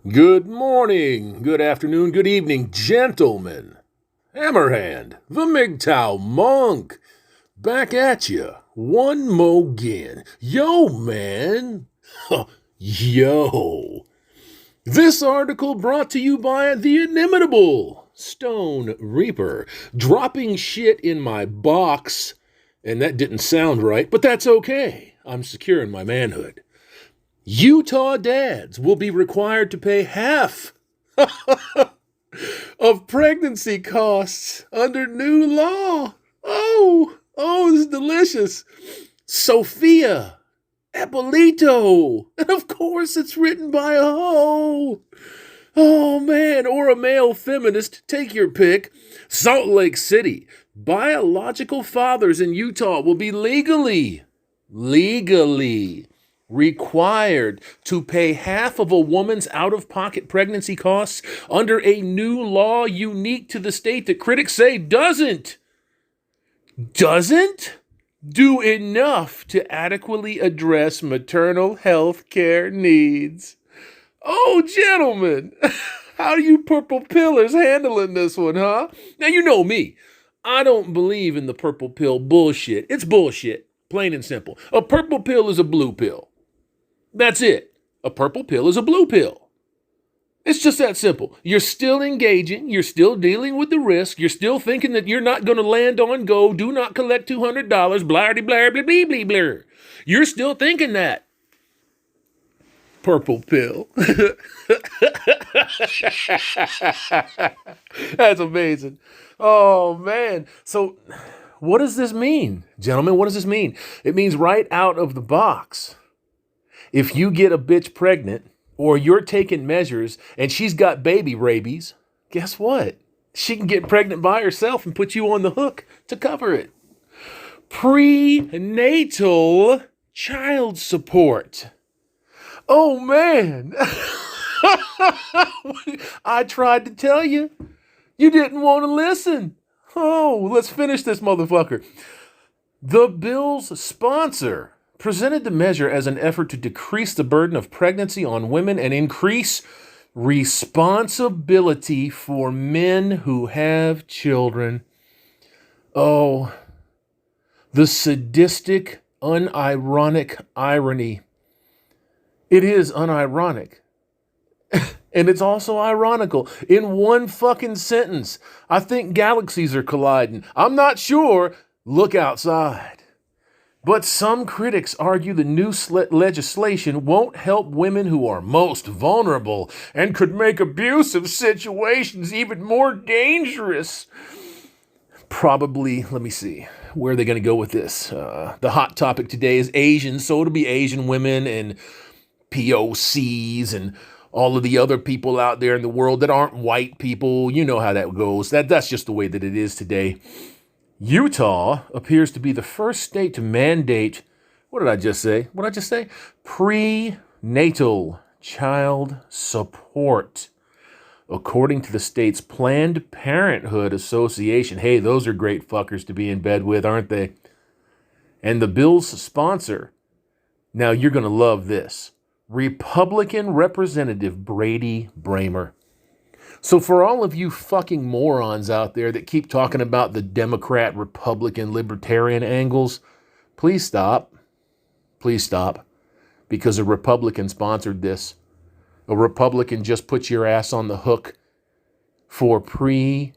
Good morning, good afternoon, good evening, gentlemen. Hammerhand, the MGTOW Monk, back at ya. One mo again. Yo, man. Yo. This article brought to you by the inimitable Stone Reaper, dropping shit in my box. And that didn't sound right, but that's okay. I'm secure in my manhood. Utah dads will be required to pay half of pregnancy costs under new law. This is delicious. Sophia Eppolito. And of course, it's written by a hoe. Oh, man, or a male feminist. Take your pick. Salt Lake City. Biological fathers in Utah will be legally required to pay half of a woman's out-of-pocket pregnancy costs under a new law unique to the state that critics say doesn't do enough to adequately address maternal health care needs. Oh, gentlemen, how are you purple pillars handling this one, huh? Now, you know me. I don't believe in the purple pill bullshit. It's bullshit, plain and simple. A purple pill is a blue pill. That's it. A purple pill is a blue pill. It's just that simple. You're still engaging. You're still dealing with the risk. You're still thinking that you're not going to land on go. Do not collect $200. Blardy blar blah blee blee blur. You're still thinking that. Purple pill. That's amazing. Oh, man. So what does this mean, gentlemen? What does this mean? It means right out of the box, if you get a bitch pregnant or you're taking measures and she's got baby rabies, guess what? She can get pregnant by herself and put you on the hook to cover it. Prenatal child support. Oh, man. I tried to tell you. You didn't want to listen. Oh, let's finish this motherfucker. The bill's sponsor presented the measure as an effort to decrease the burden of pregnancy on women and increase responsibility for men who have children. Oh, the sadistic, unironic irony. It is unironic. And it's also ironical. In one fucking sentence, I think galaxies are colliding. I'm not sure. Look outside. But some critics argue the new legislation won't help women who are most vulnerable and could make abusive situations even more dangerous. Probably, let me see, where are they going to go with this? The hot topic today is Asian, so it'll be Asian women and POCs and all of the other people out there in the world that aren't white people. You know how that goes. That's just the way that it is today. Utah appears to be the first state to mandate, what did I just say? Prenatal child support. According to the state's Planned Parenthood Association. Hey, those are great fuckers to be in bed with, aren't they? And the bill's sponsor, now you're going to love this, Republican Representative Brady Bramer. So for all of you fucking morons out there that keep talking about the Democrat, Republican, Libertarian angles, please stop. Please stop. Because a Republican sponsored this. A Republican just put your ass on the hook for prenatal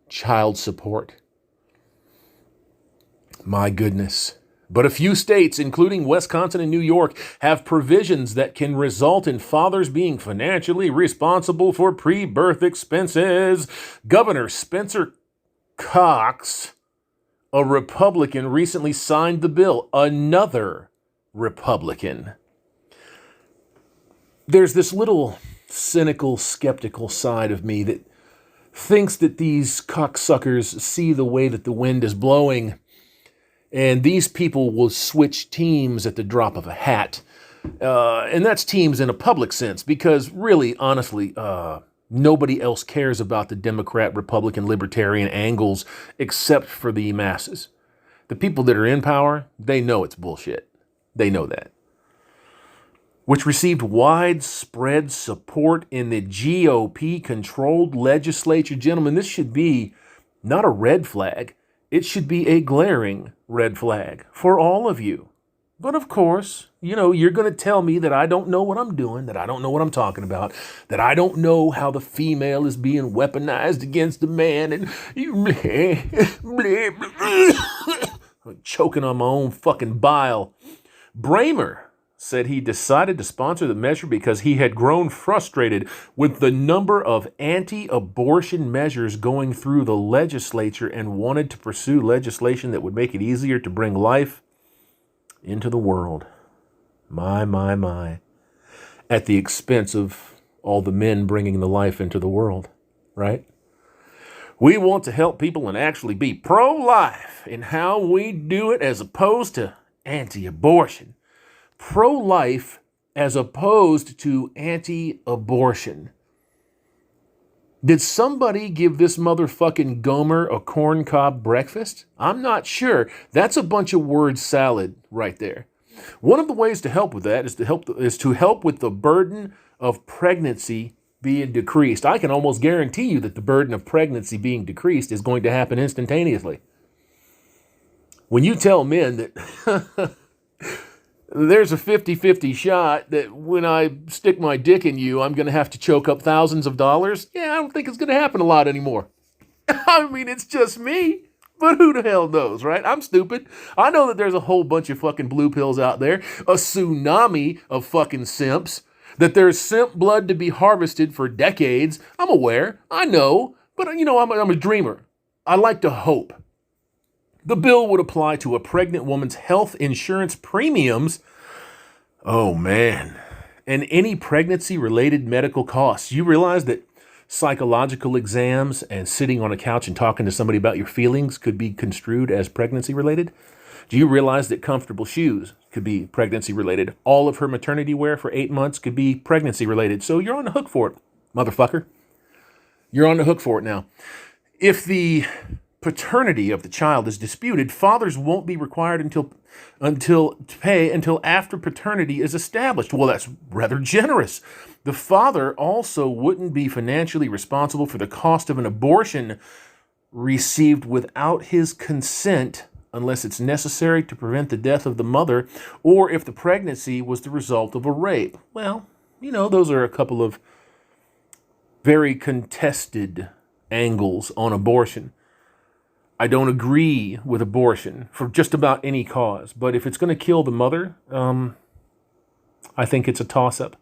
child support. My goodness. But a few states, including Wisconsin and New York, have provisions that can result in fathers being financially responsible for pre-birth expenses. Governor Spencer Cox, a Republican, recently signed the bill. Another Republican. There's this little cynical, skeptical side of me that thinks that these cocksuckers see the way that the wind is blowing. And these people will switch teams at the drop of a hat. And that's teams in a public sense, because really, honestly, nobody else cares about the Democrat, Republican, Libertarian angles except for the masses. The people that are in power, they know it's bullshit. They know that. which received widespread support in the GOP-controlled legislature. Gentlemen, this should be not a red flag. It should be a glaring red flag for all of you. But of course, you're going to tell me that I don't know what I'm doing, that I don't know what I'm talking about, that I don't know how the female is being weaponized against the man, and I'm choking on my own fucking bile. Bramer said he decided to sponsor the measure because he had grown frustrated with the number of anti-abortion measures going through the legislature and wanted to pursue legislation that would make it easier to bring life into the world. My. At the expense of all the men bringing the life into the world, right? We want to help people and actually be pro-life in how we do it as opposed to anti-abortion. Pro-life as opposed to anti-abortion. Did somebody give this motherfucking Gomer a corncob breakfast? I'm not sure. That's a bunch of word salad right there. One of the ways to help with that is to help with the burden of pregnancy being decreased. I can almost guarantee you that the burden of pregnancy being decreased is going to happen instantaneously. When you tell men that there's a 50-50 shot that when I stick my dick in you, I'm going to have to choke up thousands of dollars. Yeah, I don't think it's going to happen a lot anymore. I mean, it's just me. But who the hell knows, right? I'm stupid. I know that there's a whole bunch of fucking blue pills out there, a tsunami of fucking simps, that there's simp blood to be harvested for decades. I'm aware. I know. But, I'm a dreamer. I like to hope. The bill would apply to a pregnant woman's health insurance premiums. Oh, man. And any pregnancy-related medical costs. You realize that psychological exams and sitting on a couch and talking to somebody about your feelings could be construed as pregnancy-related? Do you realize that comfortable shoes could be pregnancy-related? All of her maternity wear for 8 months could be pregnancy-related. So you're on the hook for it, motherfucker. You're on the hook for it now. If the paternity of the child is disputed, fathers won't be required to pay until after paternity is established. Well, that's rather generous. The father also wouldn't be financially responsible for the cost of an abortion received without his consent unless it's necessary to prevent the death of the mother or if the pregnancy was the result of a rape. Well, those are a couple of very contested angles on abortion. I don't agree with abortion for just about any cause, but if it's going to kill the mother, I think it's a toss-up.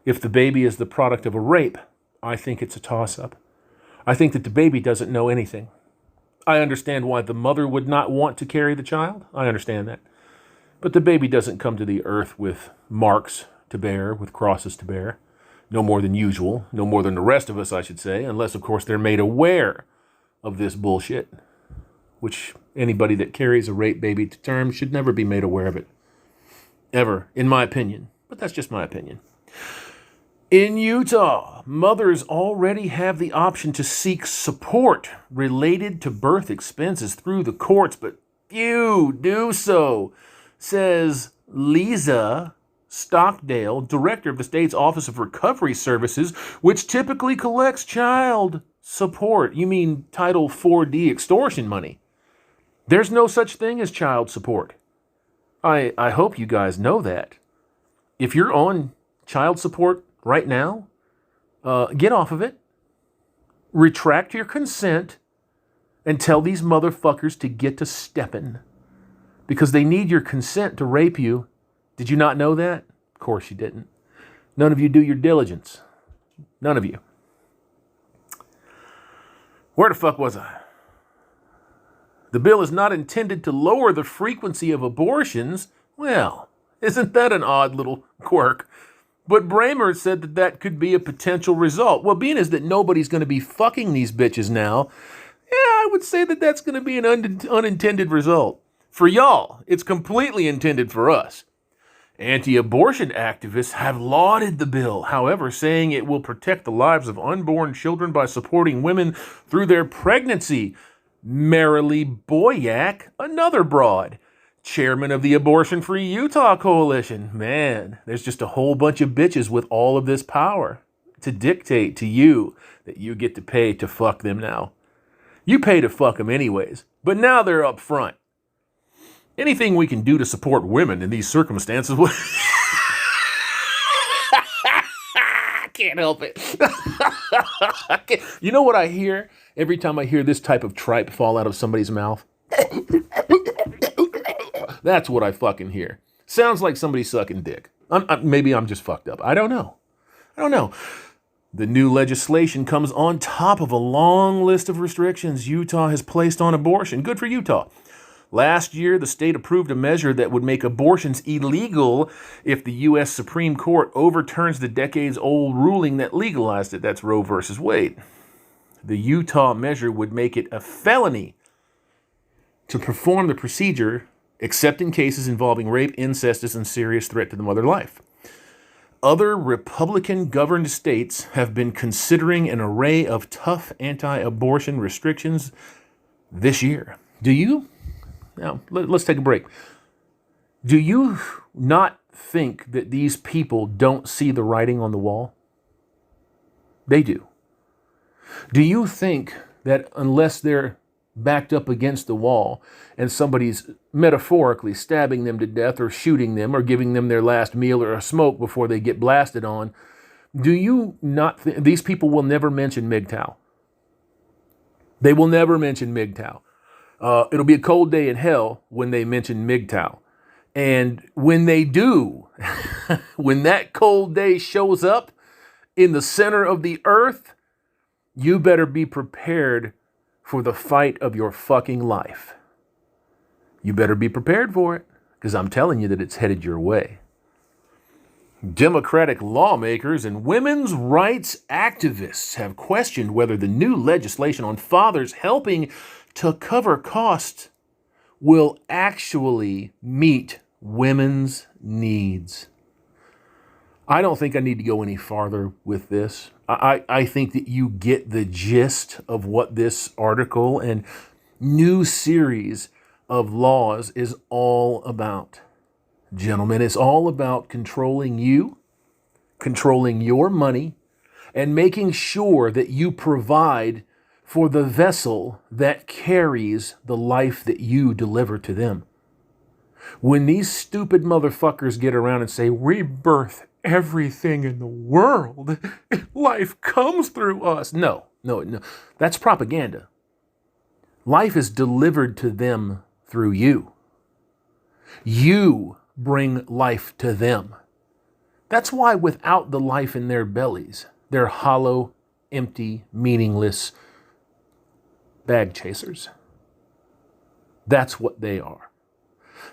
If the baby is the product of a rape, I think it's a toss-up. I think that the baby doesn't know anything. I understand why the mother would not want to carry the child. I understand that. But the baby doesn't come to the earth with marks to bear, with crosses to bear. No more than usual. No more than the rest of us, I should say, unless, of course, they're made aware of this bullshit, which anybody that carries a rape baby to term should never be made aware of it. Ever, in my opinion. But that's just my opinion. In Utah, mothers already have the option to seek support related to birth expenses through the courts, but few do so, says Lisa Stockdale, director of the state's Office of Recovery Services, which typically collects child support. You mean Title 4D extortion money. There's no such thing as child support. I hope you guys know that. If you're on child support right now, get off of it. Retract your consent and tell these motherfuckers to get to stepping. Because they need your consent to rape you. Did you not know that? Of course you didn't. None of you do your diligence. None of you. Where the fuck was I? The bill is not intended to lower the frequency of abortions. Well, isn't that an odd little quirk? But Bramer said that could be a potential result. Well, being as that nobody's going to be fucking these bitches now, yeah, I would say that that's going to be an unintended result. For y'all, it's completely intended for us. Anti-abortion activists have lauded the bill, however, saying it will protect the lives of unborn children by supporting women through their pregnancy. Marilee Boyack, another broad, chairman of the Abortion-Free Utah Coalition. Man, there's just a whole bunch of bitches with all of this power to dictate to you that you get to pay to fuck them now. You pay to fuck them anyways, but now they're up front. Anything we can do to support women in these circumstances will... I can't help it. You know what I hear every time I hear this type of tripe fall out of somebody's mouth? That's what I fucking hear. Sounds like somebody sucking dick. Maybe I'm just fucked up. I don't know. The new legislation comes on top of a long list of restrictions Utah has placed on abortion. Good for Utah. Last year, the state approved a measure that would make abortions illegal if the U.S. Supreme Court overturns the decades-old ruling that legalized it. That's Roe versus Wade. The Utah measure would make it a felony to perform the procedure, except in cases involving rape, incest, and serious threat to the mother's life. Other Republican-governed states have been considering an array of tough anti-abortion restrictions this year. Do you? Now, let's take a break. Do you not think that these people don't see the writing on the wall? They do. Do you think that unless they're backed up against the wall and somebody's metaphorically stabbing them to death or shooting them or giving them their last meal or a smoke before they get blasted on, do you not think these people will never mention MGTOW? They will never mention MGTOW. It'll be a cold day in hell when they mention MGTOW. And when they do, when that cold day shows up in the center of the earth, you better be prepared for the fight of your fucking life. You better be prepared for it, because I'm telling you that it's headed your way. Democratic lawmakers and women's rights activists have questioned whether the new legislation on fathers helping to cover costs will actually meet women's needs. I don't think I need to go any farther with this. I think that you get the gist of what this article and new series of laws is all about. Gentlemen, it's all about controlling you, controlling your money, and making sure that you provide for the vessel that carries the life that you deliver to them. When these stupid motherfuckers get around and say, we birth everything in the world, life comes through us. No. That's propaganda. Life is delivered to them through you. You bring life to them. That's why without the life in their bellies, they're hollow, empty, meaningless bag chasers. That's what they are.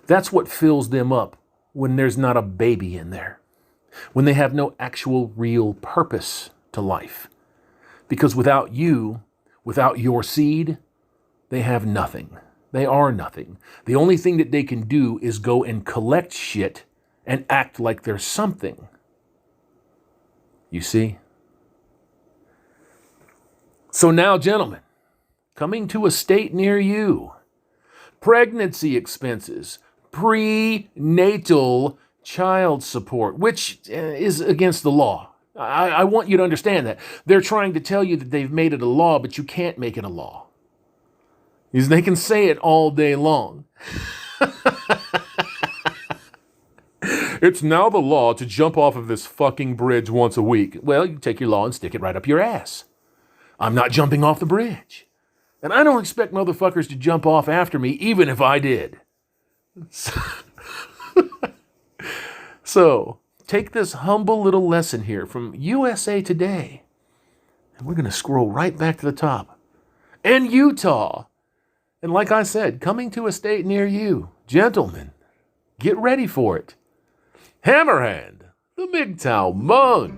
That's what fills them up when there's not a baby in there, when they have no actual real purpose to life. Because without you, without your seed, they have nothing. They are nothing. The only thing that they can do is go and collect shit and act like they're something. You see? So now, gentlemen, coming to a state near you, pregnancy expenses, prenatal child support, which is against the law. I want you to understand that. They're trying to tell you that they've made it a law, but you can't make it a law. They can say it all day long. It's now the law to jump off of this fucking bridge once a week. Well, you take your law and stick it right up your ass. I'm not jumping off the bridge. And I don't expect motherfuckers to jump off after me, even if I did. So, take this humble little lesson here from USA Today. And we're going to scroll right back to the top. And Utah. And like I said, coming to a state near you. Gentlemen, get ready for it. Hammerhand, the MGTOW Monk.